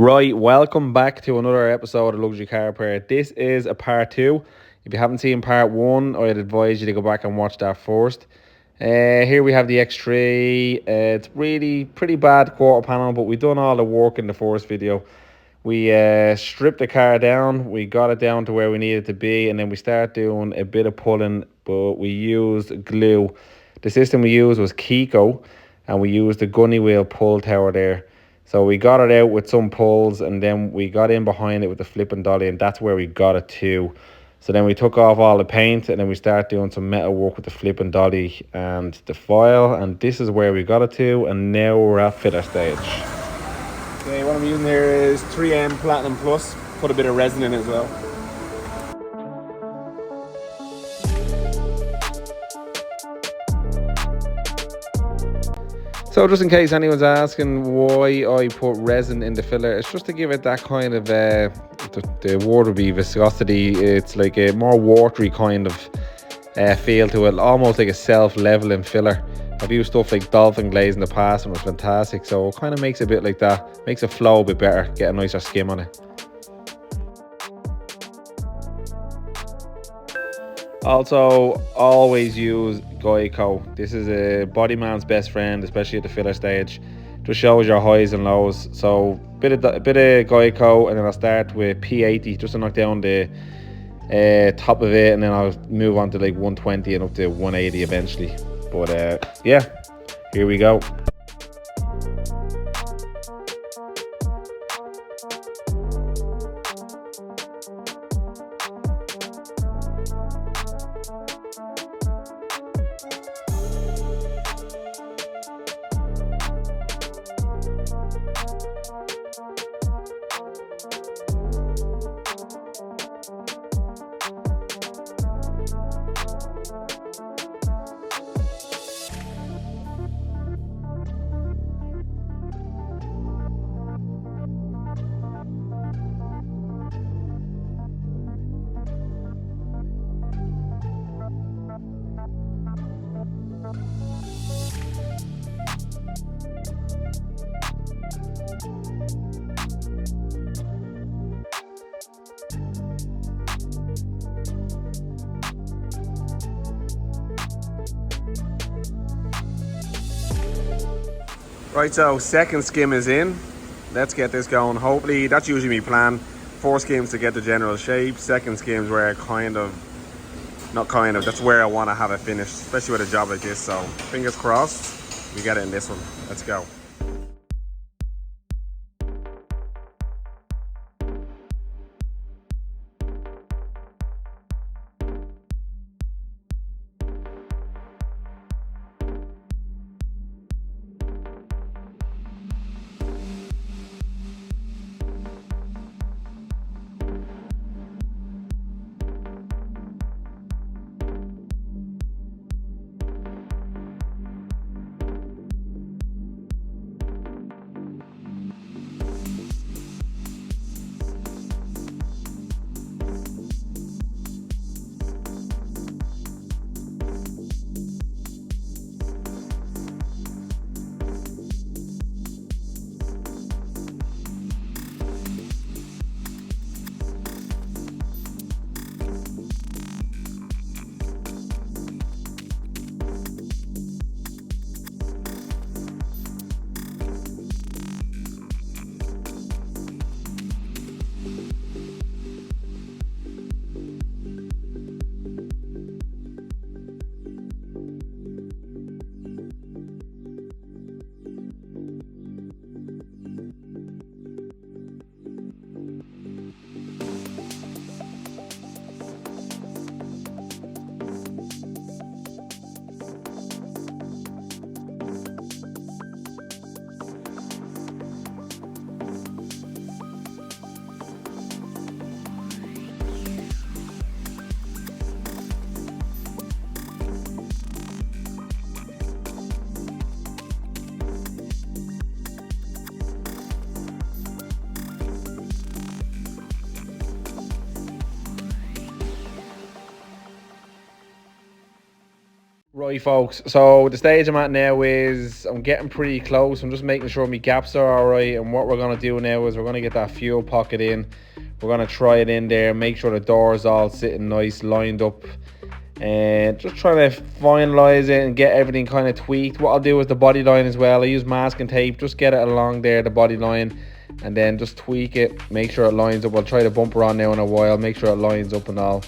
Right, welcome back to another episode of Luxury Car Repair. This is a part two. If you haven't seen part one, I'd advise you to go back and watch that first. Here we have the X3. It's really pretty bad quarter panel, but we've done all the work in the first video. We stripped the car down, we got it down to where we needed to be, and then we start doing a bit of pulling, but we used glue. The system we used was Kiko, and we used the gunny wheel pull tower there. So we got it out with some pulls, and then we got in behind it with the flipping dolly, and that's where we got it to. So then we took off all the paint, and then we started doing some metal work with the flipping dolly and the file, and this is where we got it to, and now we're at filler stage. Okay, what I'm using here is 3M Platinum Plus. Put a bit of resin in it as well. So just in case anyone's asking why I put resin in the filler, it's just to give it that kind of, the word would be viscosity. It's like a more watery kind of feel to it, almost like a self-leveling filler. I've used stuff like dolphin glaze in the past and it was fantastic, so it kind of makes it a bit like that, makes it flow a bit better, get a nicer skim on it. Also, always use Geico. This is a body man's best friend, especially at the filler stage. Just shows your highs and lows. So bit of Geico, and then I'll start with P80 just to knock down the top of it, and then I'll move on to like 120 and up to 180 eventually. But yeah, here we go. Right, so second skim is in. Let's get this going. Hopefully, that's usually my plan. 4 skims to get the general shape. Second skims where that's where I want to have it finished, especially with a job like this. So fingers crossed, we get it in this one. Let's go. Right folks, so the stage I'm at now is I'm getting pretty close. I'm just making sure my gaps are alright, and what we're going to do now is we're going to get that fuel pocket in. We're going to try it in there, make sure the door's all sitting nice, lined up, and just trying to finalize it and get everything kind of tweaked. What I'll do is the body line as well. I use masking tape, just get it along there, the body line, and then just tweak it, make sure it lines up. I'll try the bumper on now in a while, make sure it lines up and all.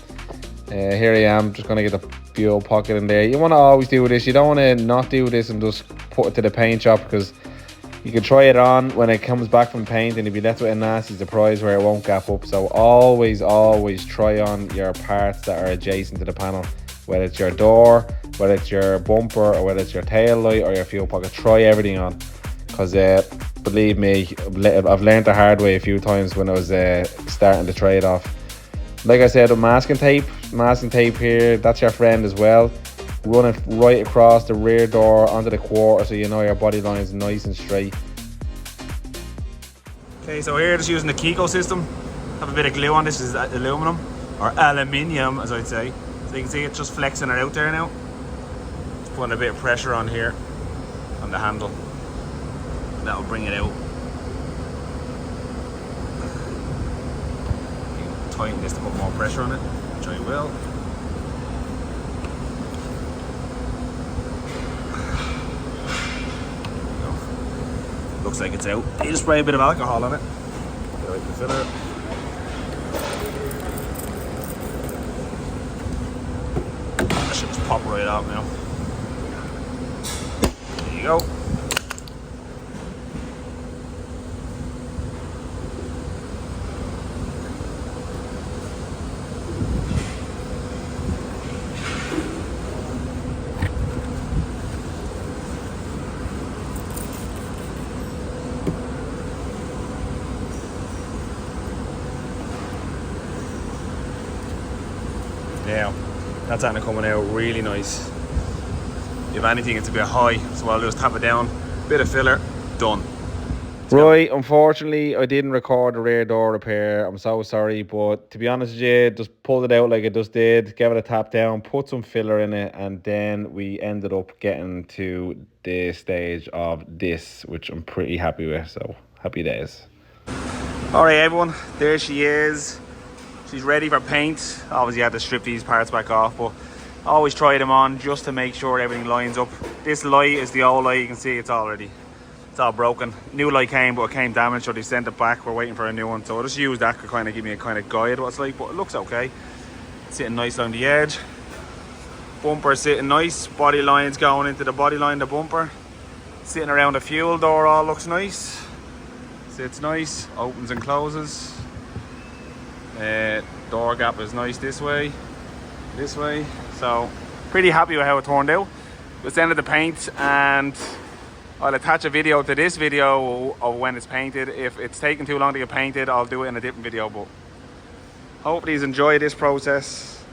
Here I am, just going to get the fuel pocket in there. You want to always do this. You don't want to not do this and just put it to the paint shop, because you can try it on when it comes back from paint and you'll be left with a nasty surprise where it won't gap up. So always try on your parts that are adjacent to the panel, whether it's your door, whether it's your bumper, or whether it's your tail light or your fuel pocket. Try everything on, because believe me, I've learned the hard way a few times when I was starting to try it off. Like I said, with masking tape here, that's your friend as well. Run it right across the rear door onto the quarter so you know your body line is nice and straight. Okay, so here just using the Kiko system. Have a bit of glue on. This is aluminum, or aluminium as I'd say. So you can see it's just flexing it out there now. Just putting a bit of pressure on here, on the handle. That'll bring it out. Tighten this to put more pressure on it, which I will. There you go. Looks like it's out. You just spray a bit of alcohol on it. Get out the filler. That should just pop right out now. There you go. Now, that's kind of coming out really nice. If anything, it's a bit high, so I'll just tap it down, bit of filler, done. Right, unfortunately, I didn't record the rear door repair. I'm so sorry, but to be honest with you, just pulled it out like it just did, gave it a tap down, put some filler in it, and then we ended up getting to the stage of this, which I'm pretty happy with, so happy days. Alright everyone, there she is. She's ready for paint. Obviously I had to strip these parts back off, but I always try them on just to make sure everything lines up. This light is the old light. You can see it's all broken. New light came, but it came damaged, so they sent it back. We're waiting for a new one, so I'll just use that to kind of give me a kind of guide what it's like, but it looks okay. Sitting nice along the edge. Bumper sitting nice. Body lines going into the body line, the bumper. Sitting around the fuel door all looks nice. Sits nice, opens and closes. Door gap is nice this way. So pretty happy with how it turned out. It's the end of the paint, and I'll attach a video to this video of when it's painted. If it's taking too long to get painted, I'll do it in a different video, but hopefully you enjoy this process.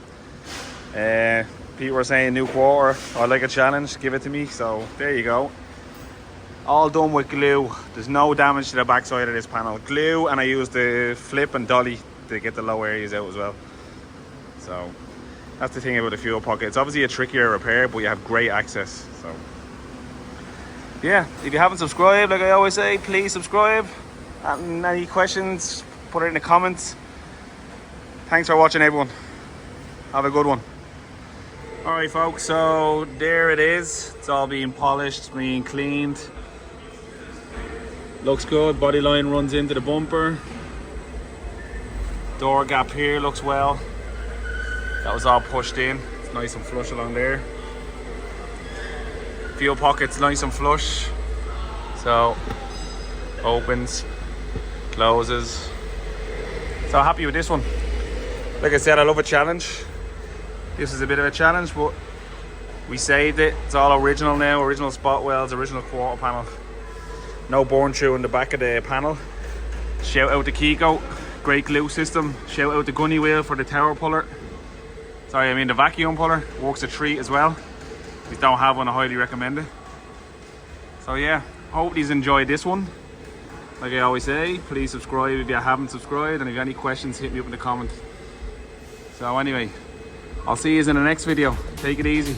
People were saying new quarter, I'd like a challenge, give it to me, so there you go. All done with glue. There's no damage to the backside of this panel. Glue, and I used the flip and dolly to get the low areas out as well. So that's the thing about the fuel pocket. It's obviously a trickier repair, but you have great access. So yeah, if you haven't subscribed, like I always say, please subscribe. And any questions, put it in the comments. Thanks for watching everyone. Have a good one. Alright folks, so there it is. It's all being polished, being cleaned. Looks good. Body line runs into the bumper. Door gap here looks well. That was all pushed in. It's nice and flush along there. Fuel pocket's nice and flush. So opens, closes. So happy with this one. Like I said, I love a challenge. This is a bit of a challenge, but we saved it. It's all original now. Original spot welds, original quarter panel. No burn through in the back of the panel. Shout out to Kiko. Great glue system. Shout out to Gunny Wheel for the tower puller. Sorry, I mean the vacuum puller. Works a treat as well. If you don't have one, I highly recommend it. So yeah, hope you enjoyed this one. Like I always say, please subscribe if you haven't subscribed, and if you have any questions, hit me up in the comments. So anyway, I'll see you in the next video. Take it easy.